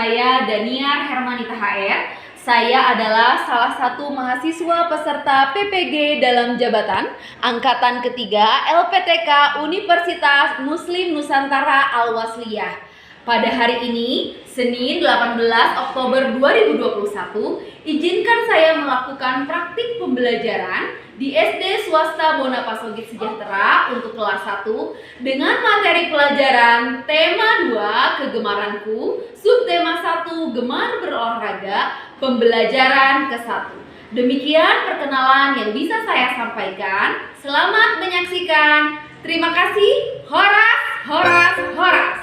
saya Daniar Hermanita HR. Saya adalah salah satu mahasiswa peserta PPG dalam jabatan Angkatan Ketiga LPTK Universitas Muslim Nusantara Al-Wasliyah. Pada hari ini, Senin 18 Oktober 2021, izinkan saya melakukan praktik pembelajaran di SD Swasta Bonapasogit Sejahtera untuk kelas 1 dengan materi pelajaran tema 2 Kegemaranku, subtema 1 Gemar berolahraga, pembelajaran ke-1. Demikian perkenalan yang bisa saya sampaikan. Selamat menyaksikan. Terima kasih. Horas, horas, horas.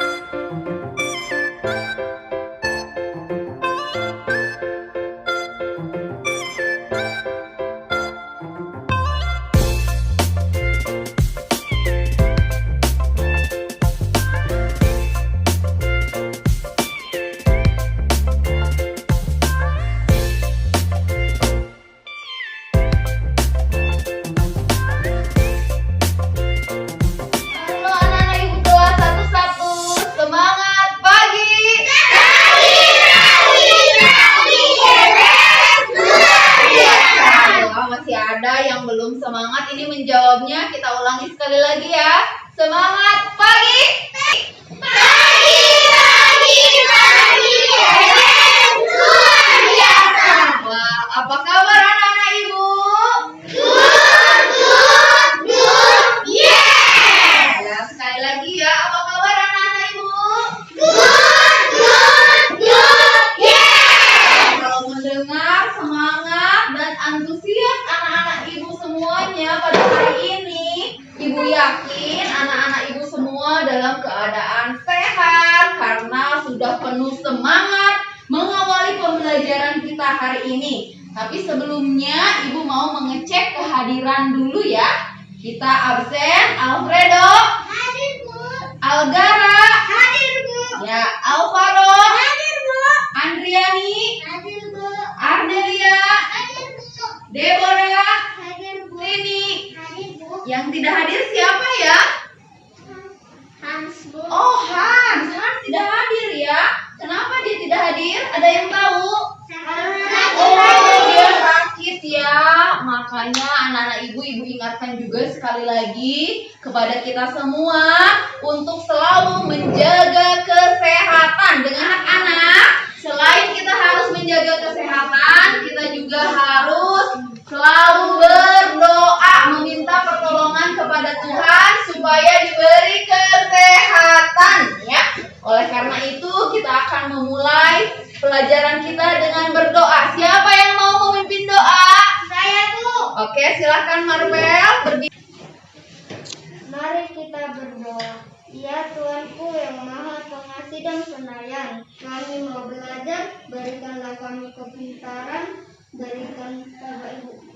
Yang belum semangat ini menjawabnya, kita ulangi sekali lagi ya. Semangat pagi. Pagi, pagi, pagi. Luar biasa. Wah, apa kabar anak-anak ibu? Good, good, good. Yes. Ya, sekali lagi ya, apa kabar anak-anak ibu? Good, good, good. Yes. Kalau mendengar semangat dan antusias anak-anak ibu semuanya pada hari ini, ibu yakin anak-anak ibu semua dalam keadaan sehat karena sudah penuh semangat mengawali pembelajaran kita hari ini. Tapi sebelumnya ibu mau mengecek kehadiran dulu ya. Kita absen. Alfredo hadir bu. Algara hadir bu. Ya, Alvaro hadir bu. Andriani hadir bu. Ardelia hadir bu. Deborah hadir bu. Rini hadir bu. Yang tidak hadir siapa ya? Hans bu. Oh, Hans tidak hadir ya. Kenapa dia tidak hadir? Ada yang tahu? Oh, dia sakit ya. Makanya anak-anak ibu ingatkan juga sekali lagi kepada kita semua untuk selalu menjaga kesehatan. Dengan anak-anak, selain kita harus menjaga kesehatan, kita juga harus selalu berdoa, meminta pertolongan kepada Tuhan supaya diberi kesehatan ya. Oleh karena itu kita akan memulai pelajaran kita dengan berdoa. Siapa yang mau memimpin doa? Saya tuh. Oke, silakan Marvel berdiri. Mari kita berdoa. Ya Tuanku yang maha pengasih dan penyayang, kami mau belajar, berikanlah kami kepintaran, berikan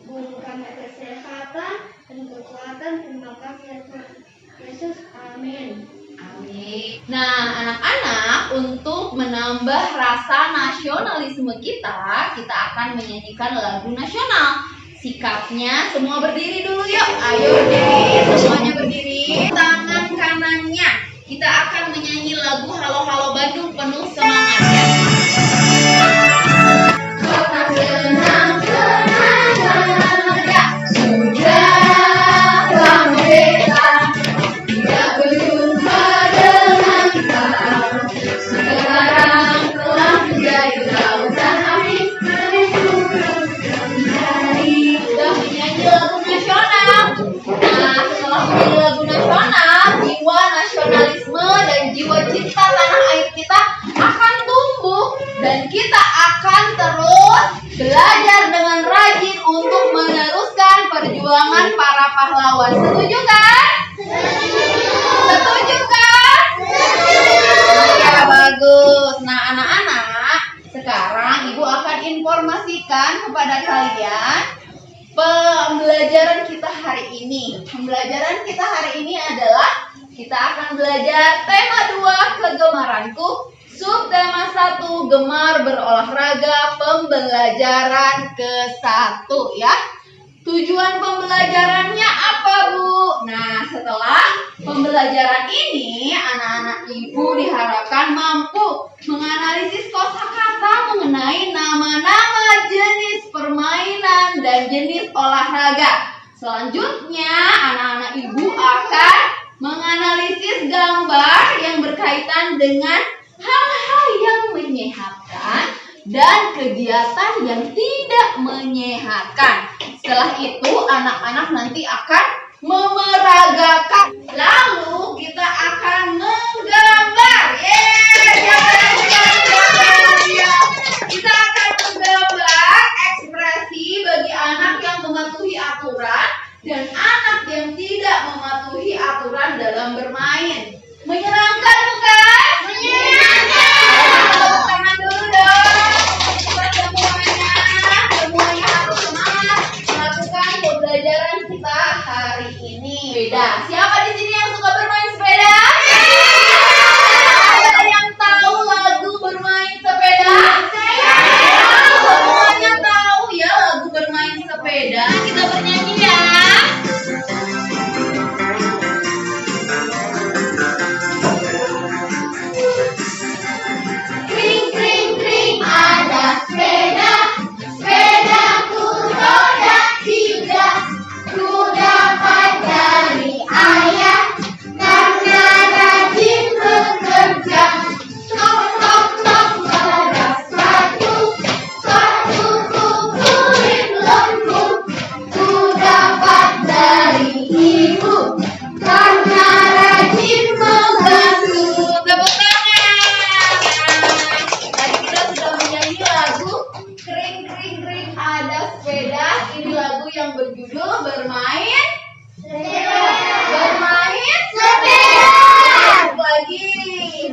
guru kami kesehatan dan kekuatan. Terima kasih Tuhan Yesus. Amin. Amin. Nah, anak-anak, untuk menambah rasa nasionalisme kita akan menyanyikan lagu nasional. Sikapnya semua berdiri dulu yuk. Ayo berdiri, semuanya berdiri. Tangan kanannya. Kita akan menyanyi lagu Halo Halo Bandung penuh semangat ya. Kota senang senang ya, sudah merdeka. Tidak berjumpa dengan kau. Sekarang telah menjadi lautan api. Sudah menyanyi lagu nasional. Nah, setelah menyanyi lagu nasional, jiwa nasionalisme dan jiwa cinta tanah air kita akan tumbuh dan kita akan terus belajar dengan rajin untuk meneruskan perjuangan para pahlawan. Setuju kan? Setuju kan? Ya, bagus. Nah, anak-anak, sekarang ibu akan informasikan kepada kalian pembelajaran kita hari ini. Pembelajaran kita hari ini adalah kita akan belajar tema 2 Kegemaranku, subtema 1 Gemar berolahraga, pembelajaran ke-1 ya. Tujuan pembelajarannya apa, Bu? Nah, setelah pembelajaran ini, anak-anak ibu diharapkan mampu menganalisis kosakata mengenai nama-nama jenis permainan dan jenis olahraga. Selanjutnya, anak-anak ibu akan menganalisis gambar yang berkaitan dengan hal-hal yang menyehatkan dan kegiatan yang tidak menyehatkan. Setelah itu anak-anak nanti akan memeragakan. Lalu kita akan menggambar. Kita akan menggambar ekspresi bagi anak yang mematuhi aturan dan anak yang tidak mematuhi aturan dalam bermain. Menyenangkan bukan? Menyenangkan. Tepuk tangan dulu dong. Semuanya harus semangat melakukan pembelajaran kita hari ini. Sepeda. Siapa di sini yang suka bermain sepeda? Ada yang tahu lagu bermain sepeda? Semuanya tahu ya lagu bermain sepeda. Kita bernyanyi ya. Kring kring kring ada sepeda, sepedaku roda 3, ku dapat dari ayah karena rajin bekerja. Tok tok tok pada sepatuku kulit lembut, ku dapat dari ibu karena rajin membantu. Tepuk tangan. Tadi kita sudah menyanyi lagu Kring Kring Kring Ada Sepeda. Ini lagu yang berjudul Bermain Sepeda. Lagi.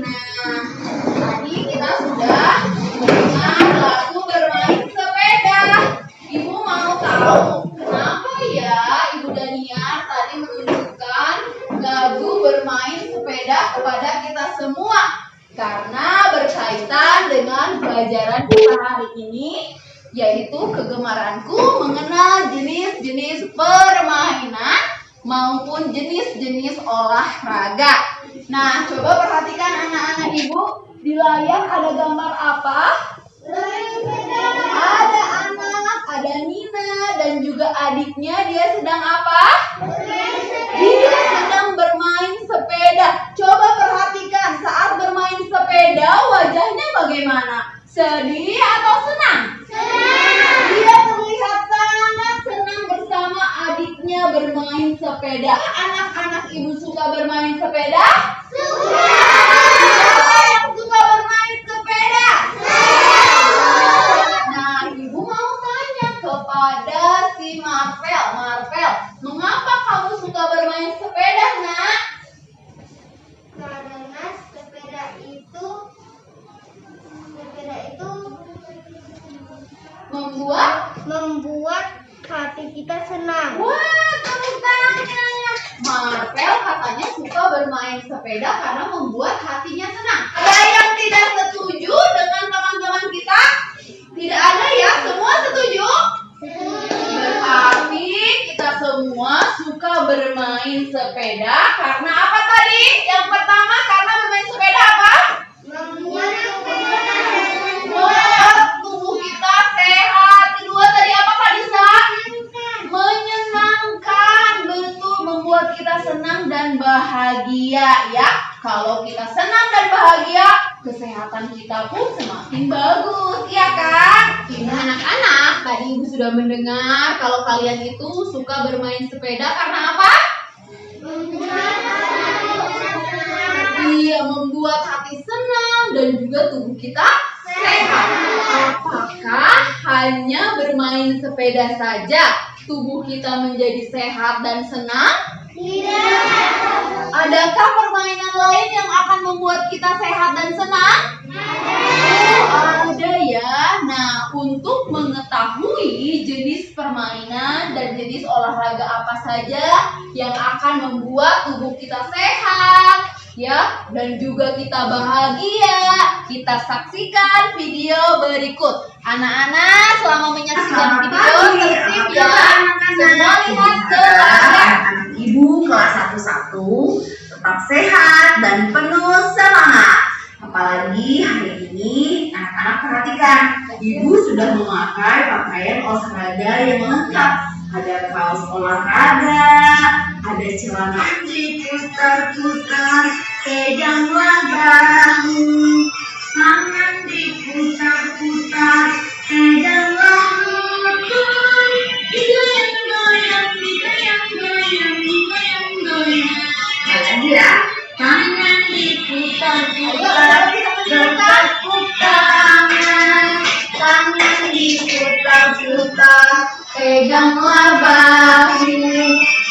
Nah, tadi kita sudah mendengar lagu Bermain Sepeda. Ibu mau tahu kenapa ya Ibu Daniar tadi menunjukkan lagu Bermain Sepeda kepada kita semua? Karena berkaitan dengan pelajaran kita hari ini, yaitu kegemaranku mengenal jenis-jenis permainan maupun jenis-jenis olahraga. Nah, coba perhatikan anak-anak ibu, di layar ada gambar apa? Ada anak, ada Nina, dan juga adiknya. Dia sedang apa? Dia sedang bermain sepeda. Coba perhatikan saat bermain sepeda wajahnya bagaimana? Sedih atau senang? Senang. Dia terlihat sangat senang bersama adiknya bermain sepeda. Anak-anak ibu suka bermain sepeda? Suka. Siapa yang suka bermain sepeda? Nah, ibu mau tanya kepada si Marvel. Marvel, mengapa kamu suka bermain sepeda, Nak? Karena sepeda itu membuat hati kita senang. Wah, tepuk tangan. Marvel katanya suka bermain sepeda karena membuat hatinya senang. Ada yang tidak setuju dengan teman-teman kita? Tidak ada ya? Semua setuju? Berarti kita semua suka bermain sepeda karena apa tadi? Yang pertama karena bermain sepeda apa? Membuat tubuh kita sehat. Kedua tadi apa Kak Disa? Menyenangkan. Betul, membuat kita senang dan bahagia ya. Kalau kita senang dan bahagia, kesehatan kita pun semakin bagus, iya kan? Ini anak-anak, tadi ibu sudah mendengar kalau kalian itu suka bermain sepeda karena apa? Iya, membuat hati senang dan juga tubuh kita sehat. Apakah hanya bermain sepeda saja tubuh kita menjadi sehat dan senang? Tidak. Adakah permainan lain yang akan membuat kita sehat dan senang? Ada ya. Nah, untuk mengetahui jenis permainan dan jenis olahraga apa saja yang akan membuat tubuh kita sehat, ya, dan juga kita bahagia, kita saksikan video berikut. Anak-anak, selama menyaksikan video tertib ya. Semua lihat ke Semoga layar. anak ibu kelas 1 tetap sehat dan penuh semangat. Apalagi hari ini anak-anak perhatikan, ibu sudah memakai pakaian olahraga yang lengkap. Ada kaos olahraga, ada celana diputar-putar, pegang langgang, tangan diputar-putar, pegang langgang, digoyang-goyang, digoyang-goyang, digoyang-goyang. Lagi ya, tangan diputar-putar, bertepuk tangan, tangan diputar-putar, peganglah bahu,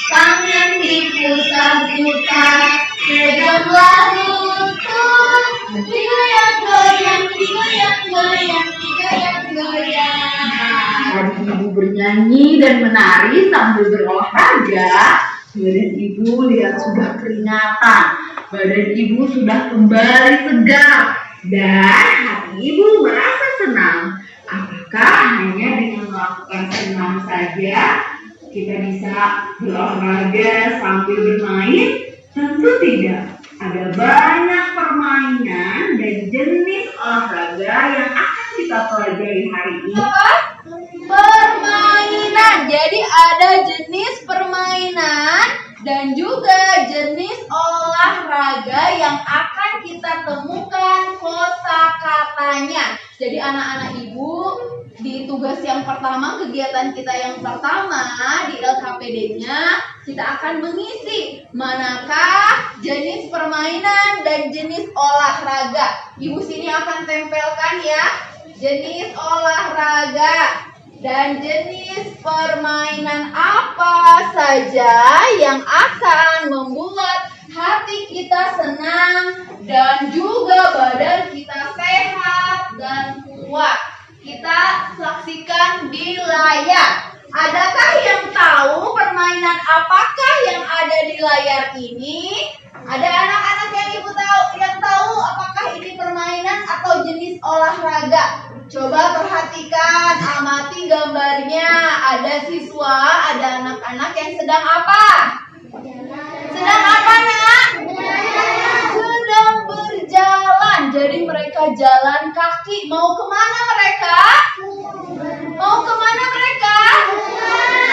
tangan diputar-putar, peganglah lutut, digoyang-goyang, digoyang-goyang, digoyang-goyang. Tadi ibu bernyanyi dan menari sambil berolahraga, badan ibu lihat sudah keringatan, badan ibu sudah kembali segar, dan hati ibu merasa senang. Apakah hanya dengan melakukan senam saja kita bisa berolahraga sambil bermain? Tentu tidak. Ada banyak permainan dan jenis olahraga yang akan kita pelajari hari ini. Permainan. Jadi ada jenis permainan dan juga jenis olahraga yang akan kita temukan kosakatanya. Jadi anak-anak ibu, di tugas yang pertama, kegiatan kita yang pertama di LKPD-nya, kita akan mengisi manakah jenis permainan dan jenis olahraga. Ibu sini akan tempelkan ya, jenis olahraga dan jenis permainan apa saja yang akan membuat hati kita senang dan juga badan kita sehat dan kuat. Kita saksikan di layar. Adakah yang tahu permainan apakah yang ada di layar ini? Ada anak-anak yang tahu apakah ini permainan atau jenis olahraga? Coba perhatikan, amati gambarnya. Ada siswa, ada anak-anak yang sedang apa? Sedang apa, Nak? Sedang berjalan. Jadi mereka jalan kaki. Mau kemana mereka? Mau kemana mereka?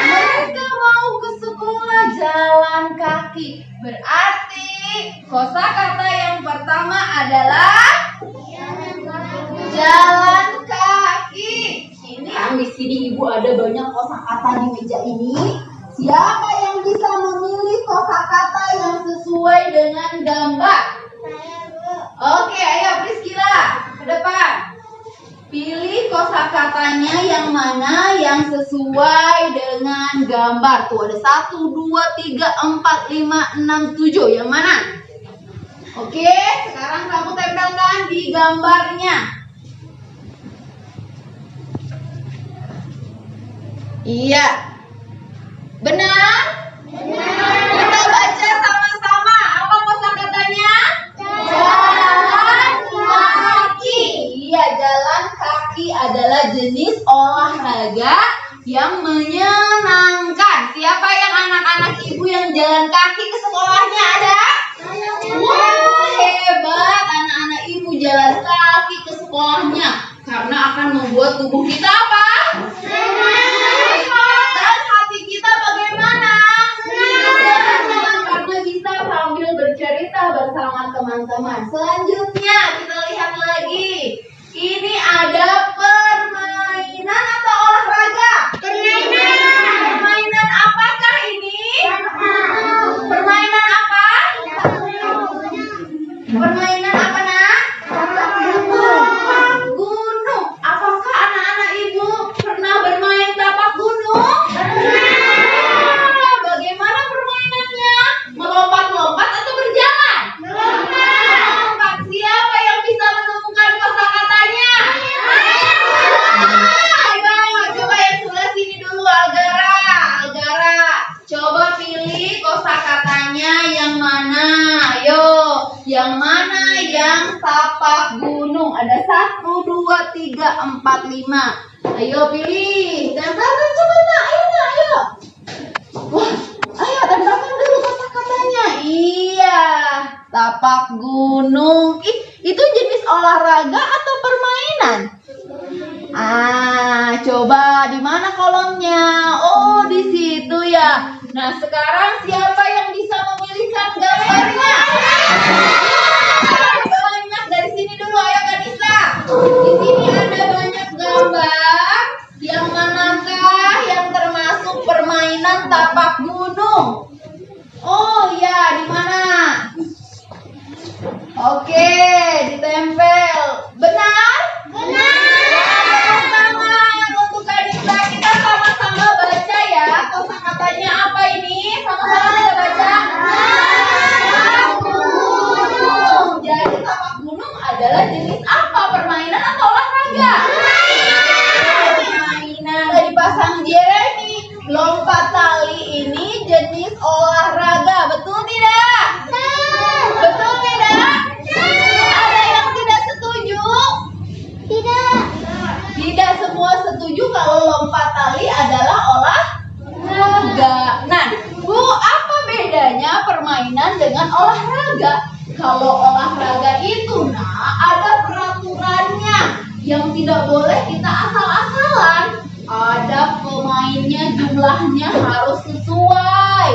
Mereka mau ke sekolah jalan kaki. Berarti kosakata yang pertama adalah jalan kaki. Ini di sini ibu ada banyak kosakata di meja ini. Siapa yang bisa memilih kosakata yang sesuai dengan gambar? Oke, ayo Priscila ke depan. Pilih kosakatanya yang mana yang sesuai dengan gambar. Tuh ada 1, 2, 3, 4, 5, 6, 7. Yang mana? Oke, sekarang kamu tempelkan di gambarnya. Iya. Benar? Benar. Kita baca sama-sama. Apa kosakatanya? Jalan kaki. Iya, jalan kaki adalah jenis olahraga yang menyenangkan. Siapa yang anak-anak ibu yang jalan kaki ke sekolahnya ada? Wah, hebat. Anak-anak ibu jalan kaki ke sekolahnya karena akan membuat tubuh kita apa? Sehat. Dan hati kita bagaimana? Senang. Karena bisa sambil bercerita bersama teman-teman. Selanjutnya kita lihat lagi. Ini ada permainan atau olahraga? Permainan. Permainan apakah ini? Permainan apa? Permainan apa, Nak? Tapak gunung. Apakah anak-anak ibu pernah bermain tapak gunung? Bagaimana permainannya? Melompat-lompat atau berjalan? Melompat. Siapa yang bisa menemukan kosakatanya? Coba yang sebelah sini dulu, Algara. Coba pilih kosakatanya yang mana? Ayo, yang mana yang tapak gunung? Ada 1, 2, 3, 4, 5. Ayo pilih. Tempelkan coba, Nak. Ayo. tapak gunung. Itu jenis olahraga atau permainan? Coba di mana kolomnya? Oh, di situ ya. Nah, sekarang siapa yang bisa memilihkan gambarnya? Banyak, dari sini dulu, ayo Kanisa. Di sini ada banyak gambar. Yang manakah yang termasuk permainan tapak gunung? Oh ya, di mana? Oke, ditempel. Benar? Tepuk tangan untuk Kanisa. Kita sama-sama baca ya. Kosakatanya apa ini? Sama-sama kita baca. Tapak gunung. Jadi tapak gunung adalah jenis apa? Permainan atau olahraga? Permainan. Tadi pasang Jeremy. Lompat tali ini jenis olahraga. Betul tidak? Betul tidak? Ada yang tidak setuju? Tidak semua setuju kalau lompat tali adalah olahraga. Nah, Bu, apa bedanya permainan dengan olahraga? Kalau olahraga itu, ada peraturannya yang tidak boleh kita asal-asalan. Ada pemainnya, jumlahnya harus sesuai.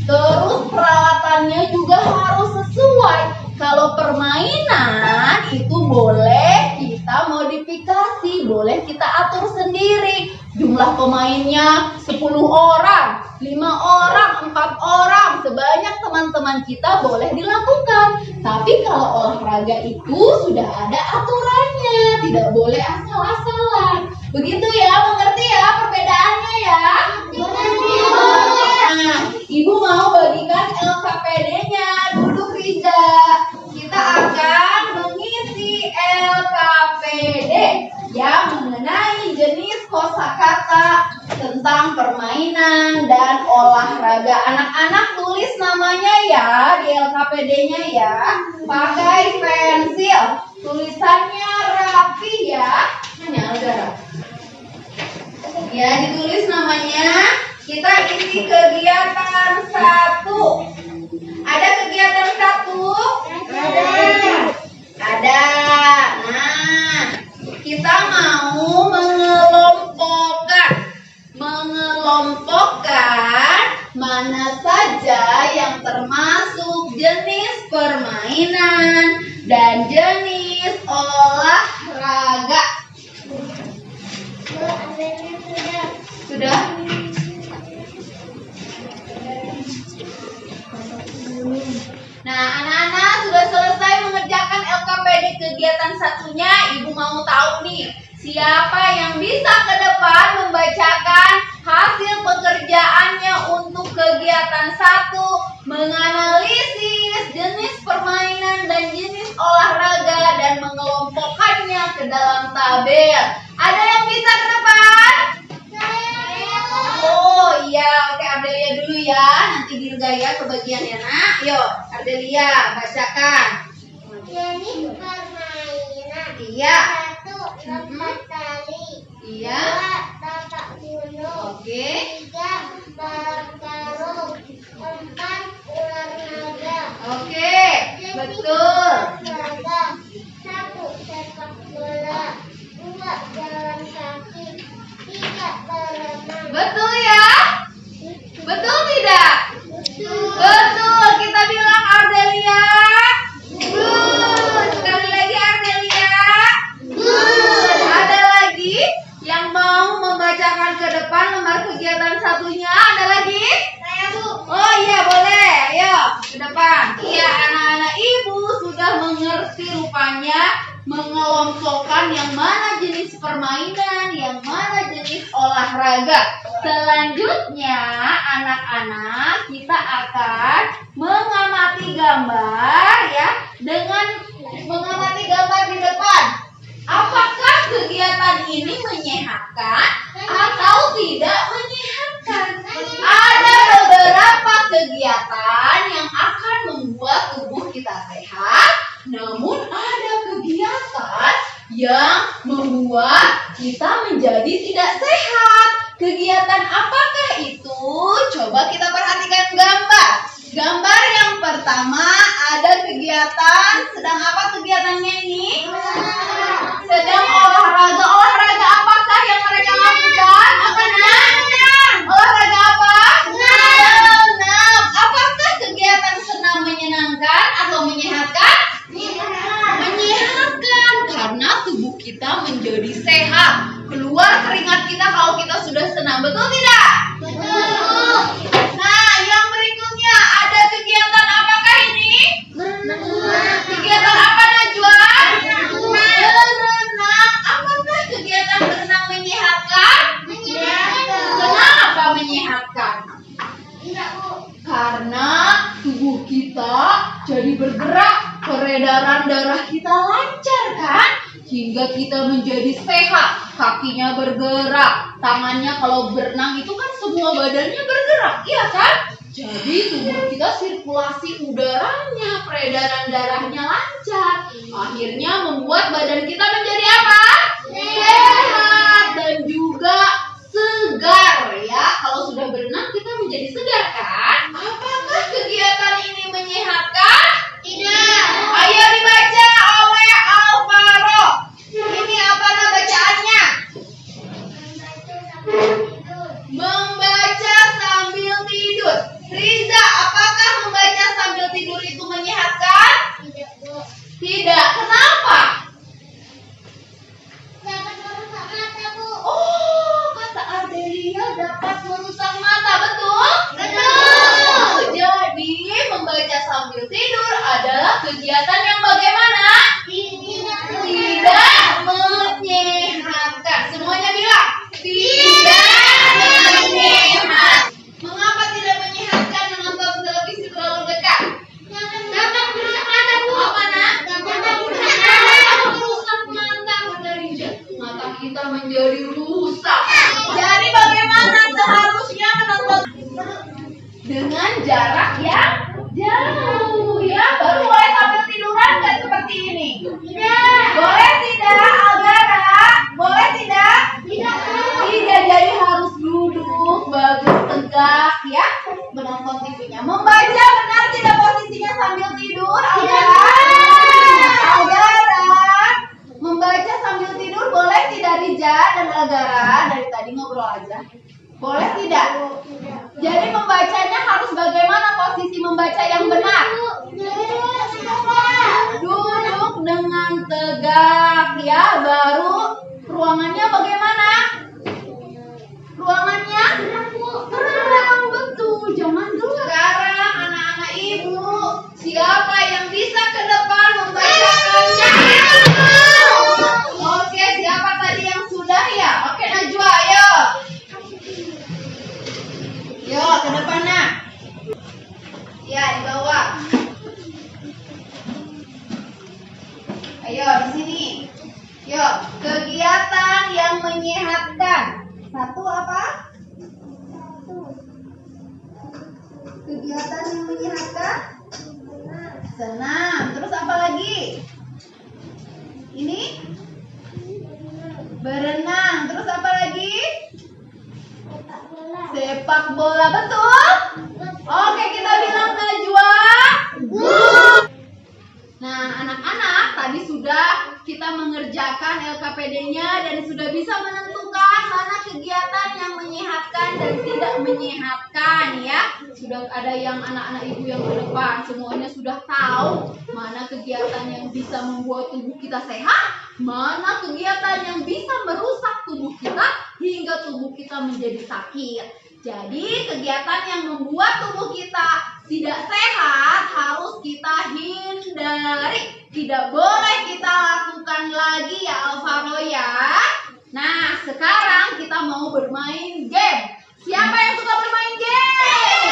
Terus peralatannya juga harus sesuai. Kalau permainan itu boleh kita modifikasi, boleh kita atur sendiri. Jumlah pemainnya 10 orang, 5 orang, 4 orang, sebanyak teman-teman kita boleh dilakukan. Tapi kalau olahraga itu sudah ada aturannya, tidak boleh asal-asalan. Begitu ya, mengerti ya perbedaannya ya? Nah, Ibu mau bagikan LKPD-nya. Duduk Riza. Kita akan mengisi LKPD yang mengenai jenis kosakata tentang permainan dan olahraga. Anak-anak tulis namanya ya di LKPD-nya ya. Pakai pensil. Tulisannya rapi ya. Ini agak ya, ditulis namanya. Kita isi kegiatan 1. Ada kegiatan 1? Ada. Nah, kita mau mengelompokkan mana saja yang termasuk jenis permainan dan jenis olahraga. Sudah? Nah, anak-anak sudah selesai mengerjakan LKPD kegiatan 1-nya. Ibu mau tahu nih, siapa yang bisa ke depan membacakan hasil pekerjaannya untuk kegiatan 1, menganalisis jenis permainan dan jenis olahraga dan mengelompokkannya ke dalam tabel. Ada yang bisa ke depan? Oh iya, oke, Ardelia dulu ya. Nanti Dirgaya kebagiannya nak. Yuk, Ardelia bacakan. Jenis permainan. Iya. 1. Lompat tali. Iya. 2. Tapak gunung. Oke. 3. Balap karung. 4. Ular naga. Oke, betul. Olahraga. 1. Sepak bola. 2. Jalan kaki. 3. berenang. Betul ya? Betul tidak? Betul. Kita bilang Ardelia. Good. Sekali lagi Ardelia. Good. Ada lagi yang mau membacakan ke depan lembar kegiatan 1-nya? Ada lagi? Saya Bu. Oh iya, boleh. Ayo ke depan. Iya, anak-anak Ibu sudah mengerti rupanya mengelompokkan yang mana jenis permainan, yang mana jenis olahraga. Selanjutnya, anak-anak kita akan mengamati gambar ya, dengan mengamati gambar di depan. Apakah kegiatan ini menyehatkan atau tidak menyehatkan? Ada beberapa kegiatan yang akan membuat tubuh kita sehat, namun ada kegiatan yang membuat kita menjadi tidak sehat. Kegiatan apakah itu? Coba kita perhatikan gambar. Gambar yang pertama ada kegiatan, sedang apa kegiatannya ini? Sedang olahraga. Olahraga apakah yang mereka lakukan? Olahraga apa? Senam. Apakah kegiatan senam menyenangkan atau menyehatkan? Menyehatkan, karena tubuh kita menjadi sehat. Keluar keringat kita kalau kita sudah senam, betul tidak? Betul. Nah, yang berikutnya ada kegiatan apakah ini? Kegiatan apa, Najwa? Berenang. Apakah kegiatan berenang menyehatkan? Kenapa menyehatkan? Karena tubuh kita jadi bergerak, peredaran darah kita lancar kan? Hingga kita menjadi sehat, kakinya bergerak, tangannya kalau berenang itu kan semua badannya bergerak, iya kan? Jadi tubuh kita sirkulasi udaranya, peredaran darahnya lancar. Akhirnya membuat badan kita menjadi apa? Sehat dan juga segar ya. Kalau sudah berenang kita menjadi segar kan? Apakah kegiatan ini menyehatkan? Tidak. Ayo dibaca oleh Alvaro. Ini apa nama bacaannya? Membaca sambil tidur. Riza, apakah membaca sambil tidur itu menyehatkan? Tidak, Bu. Tidak. Kenapa? Dapat merusak mata, Bu. Oh, kata Adelia dapat merusak mata, betul? Betul. Jadi membaca sambil tidur adalah kegiatan yang bagaimana? Tidak menyehatkan. Semuanya bilang tidak menyehatkan. Mengapa tidak menyehatkan menonton televisi terlalu dekat? Dapat merusak mata, Bu. Apa, Nak? Dapat merusak mata. Merusak mata, kata Riza. Mata kita menjadi rusak. Jadi bagaimana seharusnya menonton dengan jarak yang jauh ya? Baru boleh sambil tiduran nggak seperti ini? Tidak. Boleh tidak, Algara? Boleh tidak? Tidak. Tidak, jadi harus duduk bagus tegak ya, menonton TV-nya. Membaca benar tidak posisinya sambil tidur, Algara? Algara, membaca sambil tidur boleh tidak, Rija dan Algara? Dari tadi ngobrol aja. Boleh tidak? Jadi membacanya harus bagaimana posisi membaca yang benar? Duduk dengan tegak ya, baru ruangannya bagaimana? Ruangannya terang, betul. Jangan dulu. Sekarang anak-anak ibu, siapa yang bisa ke depan membacakannya? Oke, siapa tadi yang sudah ya? Oke, Najwa, ayo. Yo, ke depan nak. Ya, di bawah. Ayo, di sini. Yo, kegiatan yang menyehatkan. Satu apa? Kegiatan yang menyehatkan? Senam. Terus apa lagi? Ini? Berenang. Terus apa lagi? Sepak bola, betul? Oke, kita bilang Najwa. Nah, anak-anak tadi sudah kita mengerjakan LKPD-nya dan sudah bisa menentukan mana kegiatan yang menyehatkan dan tidak menyehatkan ya. Sudah ada yang anak-anak ibu yang ke depan, semuanya sudah tahu mana kegiatan yang bisa membuat tubuh kita sehat, mana kegiatan yang bisa merusak tubuh kita hingga tubuh kita menjadi sakit. Jadi kegiatan yang membuat tubuh kita tidak sehat harus kita hindari. Tidak boleh kita lakukan lagi ya Alvaro ya. Nah sekarang kita mau bermain game. Siapa yang suka bermain game?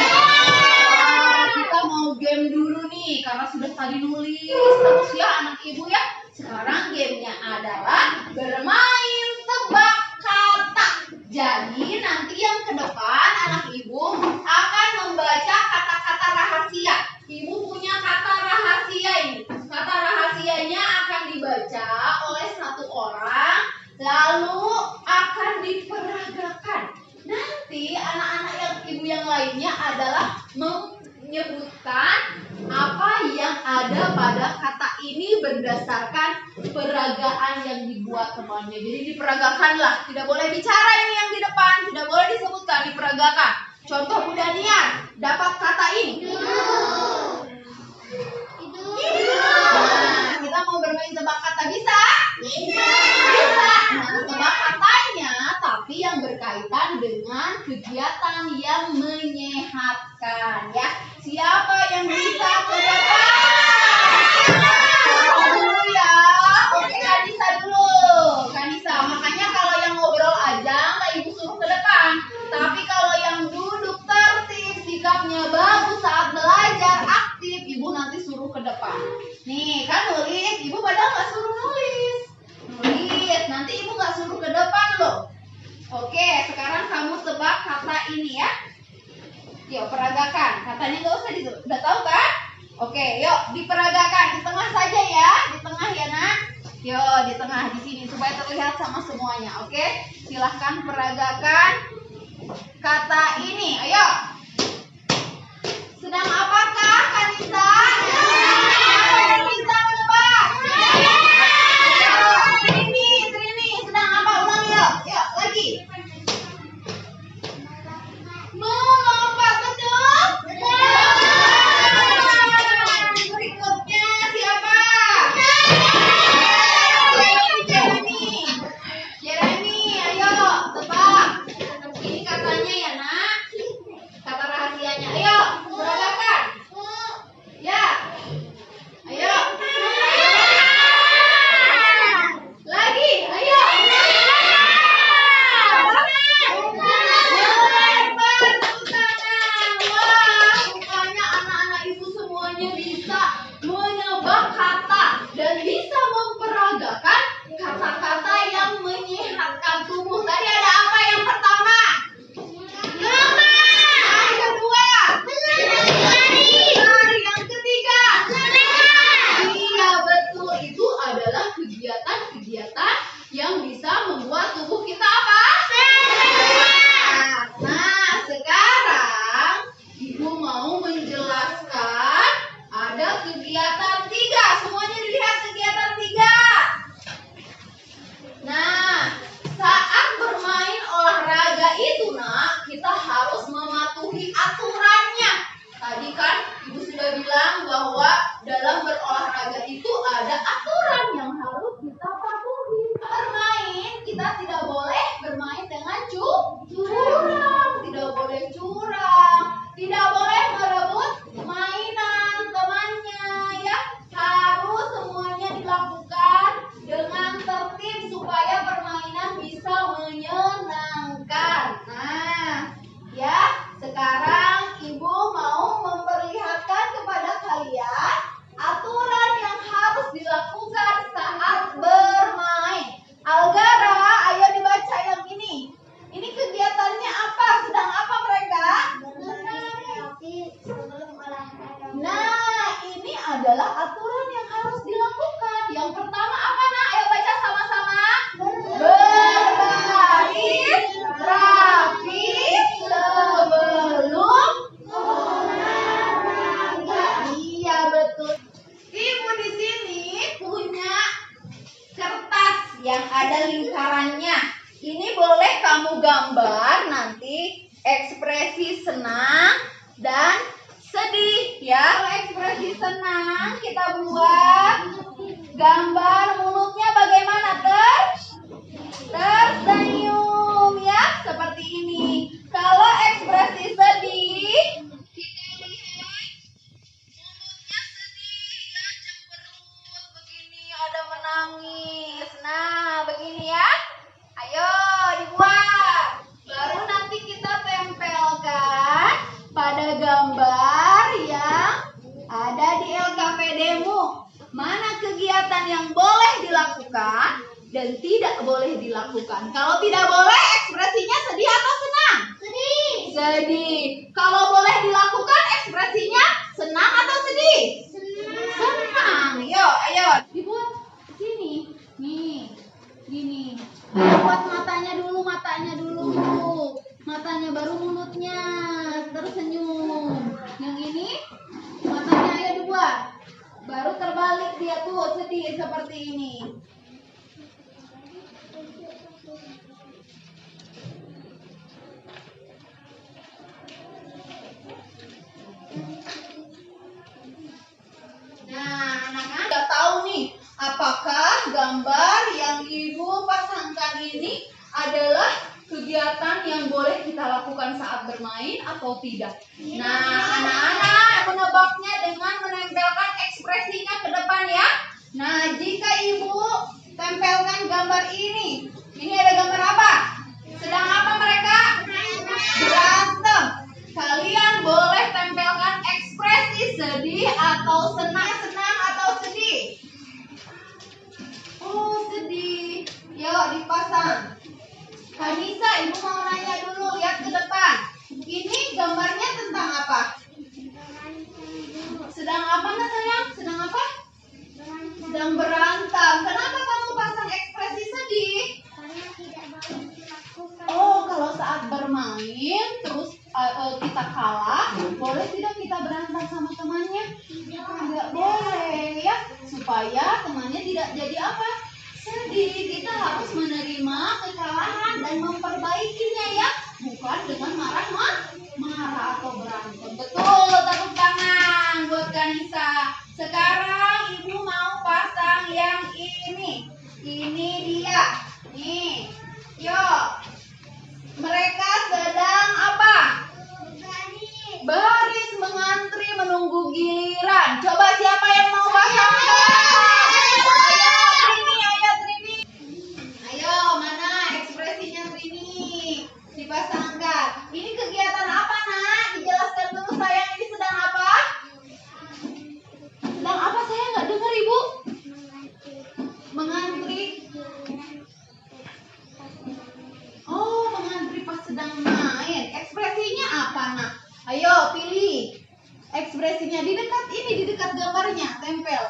Kita mau game dulu nih karena sudah tadi nulis terus ya anak ibu ya. Sekarang gamenya adalah bermain tebak kata. Jadi nanti yang ke depan anak ibu akan membaca kata-kata rahasia. Ibu punya kata rahasia ini. Kata rahasianya akan dibaca oleh satu orang, lalu akan diperagakan. Nanti anak-anak yang ibu yang lainnya adalah menyebut berdasarkan peragaan yang dibuat temannya. Jadi diperagakanlah. Tidak boleh bicara ini yang di depan, tidak boleh disebutkan, diperagakan. Contoh Bu Daniar, dapat kata ini. Nah, kita mau bermain tebak kata bisa? Bisa. Nah, tebak katanya tapi yang berkaitan dengan kegiatan yang menyehatkan ya. Siapa yang bisa ke depan? Dulu ya. Oke, Kanisa dulu. Kanisa, makanya kalau yang ngobrol aja nggak Ibu suruh ke depan. Tapi kalau yang duduk tertib, sikapnya bagus saat belajar, aktif, Ibu nanti suruh ke depan. Nih, kan nulis, Ibu padahal nggak suruh nulis. Nulis, nanti Ibu nggak suruh ke depan loh. Oke, sekarang kamu tebak kata ini ya. Yuk, peragakan. Katanya nggak usah disebut. Udah tahu kan? Oke, yuk diperagakan. Di tengah saja ya. Di tengah ya, Nak. Yuk, di tengah di sini supaya terlihat sama semuanya. Oke, silahkan peragakan kata ini. Ayo. Sedang apakah, Kanisa? Kanisa menebak. Trini, sedang apa? Ulang yuk. Yuk, lagi. Melompat, betul? Berikutnya siapa? Jeremy, ayo tebak. Ini katanya ya, Nak. Kata rahasianya. Ayo, peragakan. Ya. Ayo. Lagi, ayo. Melempar tepuk tangan. Wah, rupanya anak-anak Ibu semuanya bisa menebak kata dan bisa memperagakan kata-kata yang menyehatkan tubuh. Tadi ada apa yang pertama? Yang kedua? Lari. Yang ketiga? Iya, betul. Itu adalah kegiatan-kegiatan yang bisa membuat tubuh kita apa? Sehat. Nah, sekarang Ibu mau menjelaskan ada kegiatan 3. Semuanya dilihat kegiatan 3. Nah, saat bermain olahraga itu, Nak, kita harus mematuhi aturannya. Tadi kan Ibu sudah bilang bahwa dalam berolahraga itu ada aturan yang harus kita patuhi. Bermain, kita tidak boleh bermain dengan curang. Tidak boleh curang. Tidak boleh merebut mainan temannya ya. Harus semuanya dilakukan dengan tertib supaya permainan bisa menyenangkan. Nah, ya, sekarang Ibu mau memperlihatkan kepada kalian aturan yang harus dilakukan saat bermain. Algara, ayo dibaca yang ini. Ini kegiatannya apa? Sedang apa mereka? Nah, ini adalah aturan yang harus dilakukan. Yang pertama apa, Nak? Ayo baca sama-sama. Berbaris rapi sebelum olahraga. Iya, betul. Ibu di sini punya kertas yang ada lingkarannya. Ini boleh kamu gambar nanti ekspresi senang dan sedih ya. Kalau ekspresi senang kita buat gambar mulutnya bagaimana, tersenyum ya, seperti ini. Kalau ekspresi sedih kita lihat mulutnya sedih ya, cemberut begini, ada menangis. Nah, begini ya. Ayo dibuat. Baru nanti kita tempelkan pada gambar yang ada di LKPD-mu. Mana kegiatan yang boleh dilakukan dan tidak boleh dilakukan. Kalau tidak boleh, ekspresinya sedih atau senang? Sedih. Sedih. Kalau boleh dilakukan, ekspresinya senang atau sedih? Senang. Yuk, ayo dibuat sini. Nih, gini. Buat matanya dulu, matanya baru mulutnya, tersenyum. Yang ini matanya ayo dibuat, baru terbalik dia tuh sedih. seperti ini. Nah, anak-anak udah tahu nih, apakah gambar yang Ibu pasangkan ini adalah kegiatan yang boleh kita lakukan saat bermain atau tidak? Nah, anak-anak menebaknya dengan menempelkan ekspresinya ke depan ya. Nah, jika Ibu tempelkan gambar ini ada gambar apa? Sedang apa mereka? Berantem. Kalian boleh tempelkan ekspresi sedih atau senang atau sedih. Oh, sedih. Yuk dipasang. Kanisa, Ibu mau nanya dulu, lihat ke depan. Ini gambarnya tentang apa? Sedang apa nggak sayang? Sedang apa? Sedang berantem. Kenapa kamu pasang ekspresi sedih? Oh, kalau saat bermain terus kita kalah, boleh tidak kita berantem sama temannya? Tidak boleh ya, supaya temannya tidak jadi apa? Sedih. Kita harus menerima kekalahan dan memperbaikinya ya, bukan dengan marah atau berantem. Betul, tepuk tangan buat Kanisa. Sekarang Ibu mau pasang yang ini. Ini dia. Nih, yuk. Mereka sedang apa? Baris mengantri menunggu giliran. Coba siapa yang mau pasang? Ayo Trini. Ayo, mana ekspresinya Trini? Dipasangkan. Ini kegiatan apa, Nak? Dijelaskan dulu sayang, ini sedang apa? Sedang apa saya nggak dengar Ibu? Mengantri. Oh, mengantri pas sedang main. Ekspresinya apa, Nak? Ayo pilih. Ekspresinya di dekat gambarnya, tempel.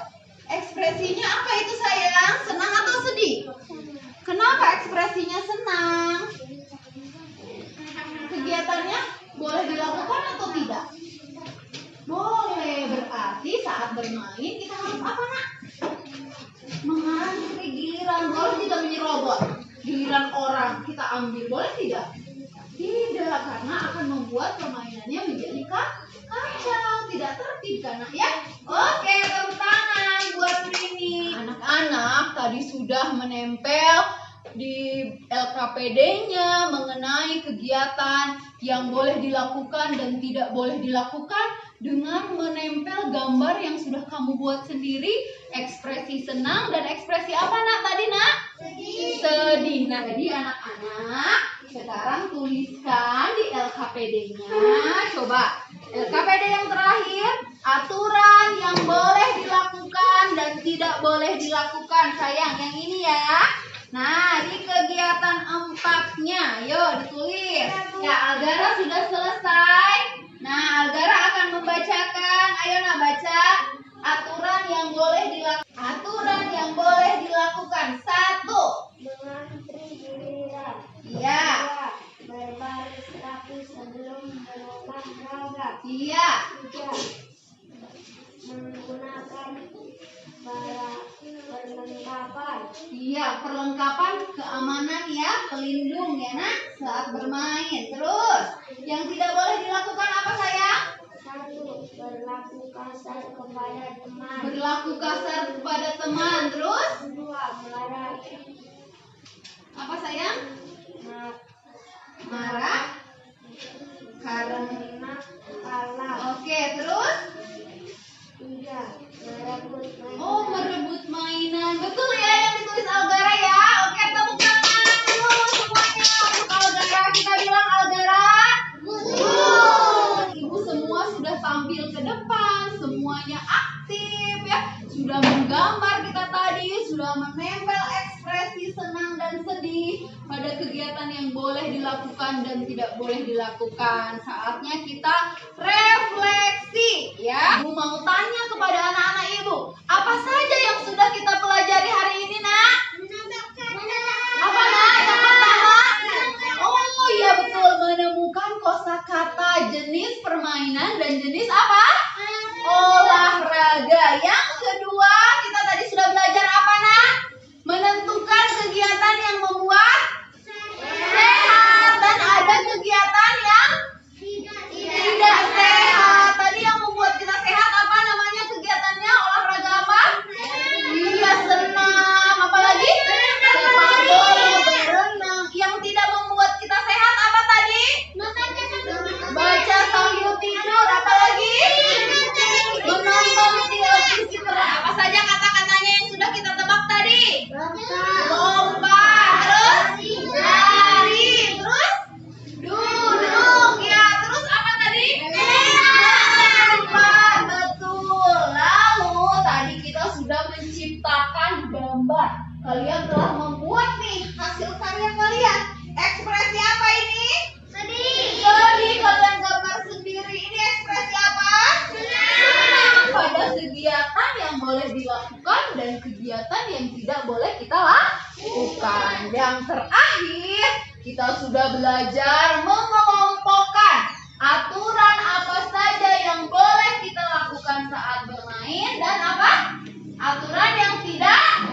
Ekspresinya apa itu sayang? Senang atau sedih? Kenapa ekspresinya senang? Kegiatannya boleh dilakukan atau tidak? Boleh, berarti saat bermain kita harus apa, Nak? Mengantri giliran, boleh tidak menyerobot. Giliran orang kita ambil, boleh tidak? Tidak, karena akan membuat permainannya menjadi kacau, tidak tertib kan, ya? Oke, tepuk tangan buat Rini. Anak-anak tadi sudah menempel di LKPD-nya mengenai kegiatan yang boleh dilakukan dan tidak boleh dilakukan dengan menempel gambar yang sudah kamu buat sendiri, ekspresi senang dan ekspresi apa, Nak, tadi, Nak? Sedih. Nah, jadi anak-anak sekarang tuliskan di LKPD-nya. Coba, LKPD yang terakhir, aturan yang boleh dilakukan dan tidak boleh dilakukan. Sayang, yang ini ya. Nah, di kegiatan 4-nya, yuk ditulis. Ya, Algara sudah selesai. Nah, Algara akan membacakan. Ayo, Nak, baca. Aturan yang boleh dilakukan. Aturan yang boleh dilakukan. 1. Mengantri giliran. Iya. 2. Berbaris rapi sebelum berolahraga. Iya. 3. Menggunakan perlengkapan. Iya, perlengkapan keamanan ya, pelindung ya, Nak, saat bermain. Terus, yang tidak boleh dilakukan apa, sayang? 1. Berlaku kasar kepada teman. Berlaku kasar kepada teman. Terus, 2. Marahi. apa sayang? Marah Karena kalah. Oke, terus? 3. Merebut mainan. Oh, merebut mainan. Betul ya yang ditulis Algara ya. Oke, tepuk tangan dulu semuanya untuk Algara. Kita bilang Algara. Ibu semua sudah tampil ke depan, semuanya aktif ya. Sudah menggambar kita tadi, sudah menempel ekspresi senang dan sedih pada kegiatan yang boleh dilakukan dan tidak boleh dilakukan. Saatnya kita refleksi ya. Ibu mau tanya kepada anak-anak Ibu, apa saja yang sudah kita pelajari hari ini, Nak? Apa, Nak? Yang pertama? Oh iya betul, menemukan kosakata jenis permainan dan jenis apa? Olahraga. Yang kedua, kita tadi sudah belajar apa? kita sudah belajar mengelompokkan aturan apa saja yang boleh kita lakukan saat bermain dan apa? Aturan yang tidak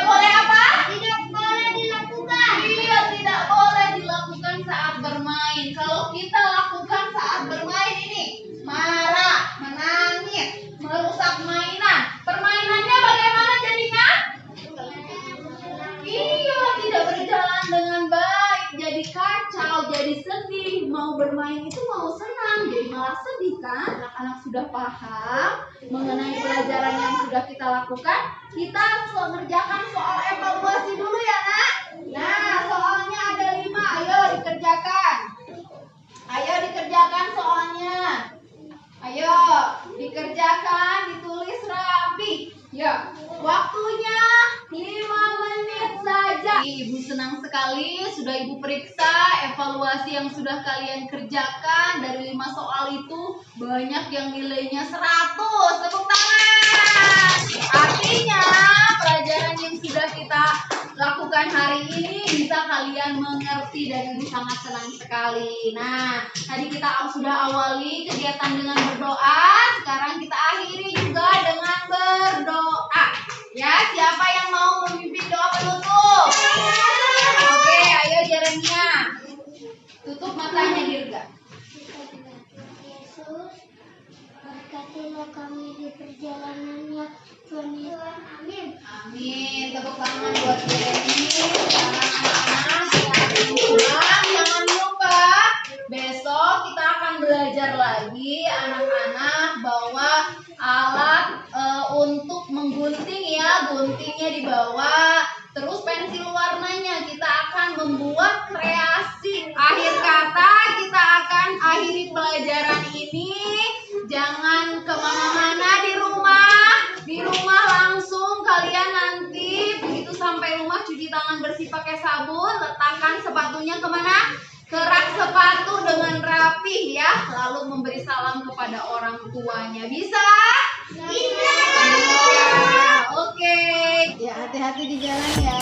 boleh apa? Tidak boleh dilakukan. Iya, tidak boleh dilakukan saat bermain. Kalau kita lakukan saat bermain ini, marah, menangis, merusak mainan. Permainannya bagaimana jadinya? Iya, tidak berjalan dengan baik. Jadi kacau, jadi sedih. Mau bermain itu mau senang, jadi malah sedih kan? Anak-anak sudah paham mengenai pelajaran yang sudah kita lakukan. Kita mengerjakan soal evaluasi dulu ya, Nak. Nah, soalnya ada 5. Ayo dikerjakan. Ayo dikerjakan soalnya. Ayo dikerjakan, ditulis rapi. Ya, waktunya 5 menit saja. Ibu senang sekali sudah Ibu periksa evaluasi yang sudah kalian kerjakan. Dari 5 soal itu banyak yang nilainya 100. Tepuk tangan. Artinya pelajaran yang sudah kita lakukan hari ini bisa kalian mengerti dan Ibu sangat senang sekali. Nah, tadi kita sudah awali kegiatan dengan berdoa. Sekarang kita akhiri juga dengan berdoa. Ya, siapa yang mau memimpin doa penutup? Oke, ayo Jeremia. Tutup matanya Dirga. Yesus, berkatilah kami di perjalanannya. Tuhan Yesus, amin. Amin. Tepuk tangan buat Jeremia. Sekarang anak-anak kita pulang. Jangan lupa besok kita akan belajar lagi anak-anak bahwa alat untuk menggunting ya, guntingnya dibawa. Terus pensil warnanya kita akan membuat kreasi. Akhir kata kita akan akhiri pelajaran ini. Jangan kemana-mana di rumah. Di rumah langsung kalian nanti begitu sampai rumah cuci tangan bersih pakai sabun. Letakkan sepatunya kemana? Ke rak sepatu dengan rapi ya. Lalu memberi salam kepada orang tuanya. Bisa? Bisa. Oke. Ya hati-hati di jalan ya.